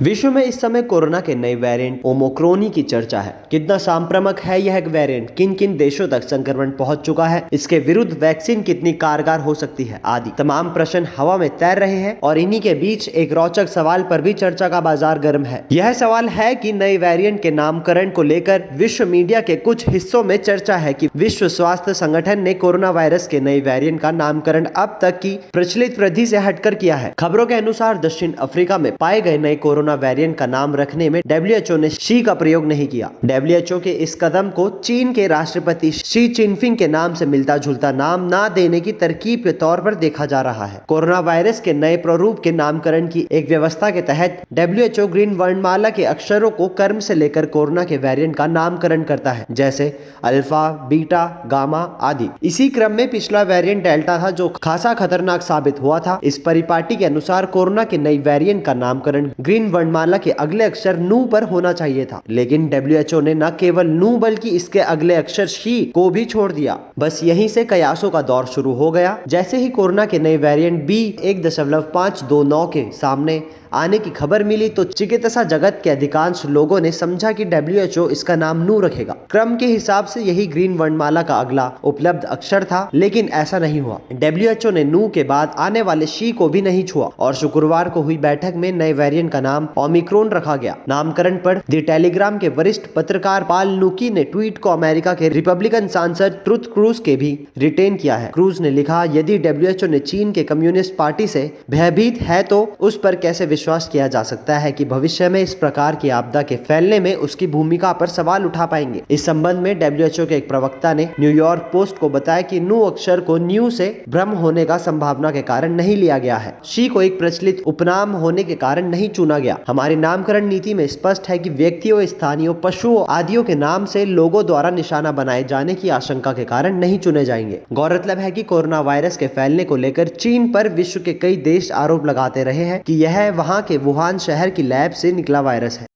विश्व में इस समय कोरोना के नए वेरिएंट ओमिक्रॉन की चर्चा है। कितना संक्रामक है यह वेरिएंट, किन किन देशों तक संक्रमण पहुंच चुका है, इसके विरुद्ध वैक्सीन कितनी कारगर हो सकती है आदि तमाम प्रश्न हवा में तैर रहे हैं। और इन्हीं के बीच एक रोचक सवाल पर भी चर्चा का बाजार गर्म है। यह सवाल है कि नए वेरिएंट के नामकरण को लेकर विश्व मीडिया के कुछ हिस्सों में चर्चा है कि विश्व स्वास्थ्य संगठन ने कोरोना वायरस के नए वेरिएंट का नामकरण अब तक की प्रचलित विधि से हटकर किया है। खबरों के अनुसार दक्षिण अफ्रीका में पाए गए नए कोरोना वेरिएंट का नाम रखने में WHO ने शी का प्रयोग नहीं किया। WHO के इस कदम को चीन के राष्ट्रपति शी चिनफिंग के नाम से मिलता जुलता नाम ना देने की तरकीब के तौर पर देखा जा रहा है। कोरोना वायरस के नए प्रारूप के नामकरण की एक व्यवस्था के तहत WHO ग्रीन वर्णमाला के अक्षरों को क्रम से लेकर कोरोना के वेरिएंट का नामकरण करता है, जैसे अल्फा, बीटा, गामा आदि। इसी क्रम में पिछला वेरिएंट डेल्टा था, जो खासा खतरनाक साबित हुआ था। इस परिपाटी के अनुसार कोरोना के नई वेरिएंट का नामकरण ग्रीन वर्णमाला के अगले अक्षर नू पर होना चाहिए था, लेकिन WHO ने न केवल नू बल्कि इसके अगले अक्षर शी को भी छोड़ दिया। बस यहीं से कयासों का दौर शुरू हो गया। जैसे ही कोरोना के नए वेरिएंट B1.529 के सामने आने की खबर मिली तो चिकित्सा जगत के अधिकांश लोगों ने समझा कि WHO इसका नाम नू रखेगा। क्रम के हिसाब से यही ग्रीन वर्णमाला का अगला उपलब्ध अक्षर था, लेकिन ऐसा नहीं हुआ। WHO ने नू के बाद आने वाले शी को भी नहीं छुआ और शुक्रवार को हुई बैठक में नए वेरिएंट का नाम ओमिक्रॉन रखा गया। नामकरण पर द टेलीग्राम के वरिष्ठ पत्रकार पाल नुकी ने ट्वीट को अमेरिका के रिपब्लिकन सांसद ट्रुथ क्रूज के भी रिटेन किया है। क्रूज ने लिखा, यदि WHO ने चीन के कम्युनिस्ट पार्टी से भयभीत है तो उस पर कैसे विश्वास किया जा सकता है कि भविष्य में इस प्रकार की आपदा के फैलने में उसकी भूमिका पर सवाल उठा पाएंगे। इस संबंध में WHO के एक प्रवक्ता ने न्यूयॉर्क पोस्ट को बताया कि नू अक्षर को न्यू से भ्रम होने का संभावना के कारण नहीं लिया गया है। शी को एक प्रचलित उपनाम होने के कारण नहीं चुना गया। हमारी नामकरण नीति में स्पष्ट है कि व्यक्तियों, स्थानीय, पशुओं आदियों के नाम से लोगों द्वारा निशाना बनाए जाने की आशंका के कारण नहीं चुने जाएंगे। गौरतलब है कि कोरोना वायरस के फैलने को लेकर चीन पर विश्व के कई देश आरोप लगाते रहे हैं कि यह वहां के वुहान शहर की लैब से निकला वायरस है।